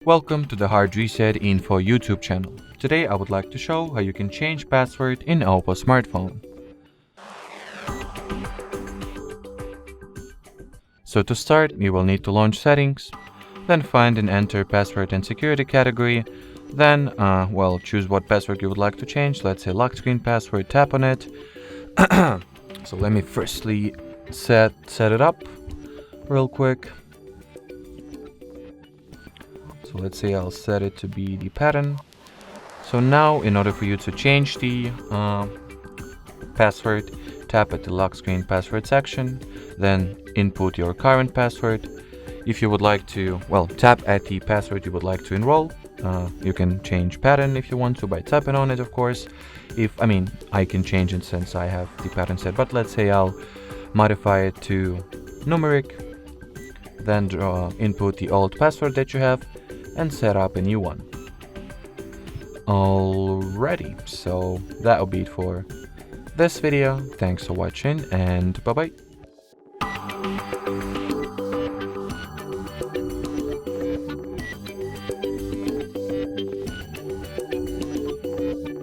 Welcome to the HardReset.Info YouTube channel. Today I would like to show how you can change password in Oppo smartphone. So to start, you will need to launch settings, then find and enter password and security category, then choose what password you would like to change. Let's say lock screen password, tap on it. So let me firstly set it up real quick. So let's say I'll set it to be the pattern. So now, in order for you to change the password, tap at the lock screen password section, then input your current password. If you would like to, tap at the password you would like to enroll. You can change pattern if you want to by tapping on it, of course. I can change it since I have the pattern set, but let's say I'll modify it to numeric, then input the old password that you have and set up a new one. Alrighty, so that'll be it for this video. Thanks for watching and bye bye.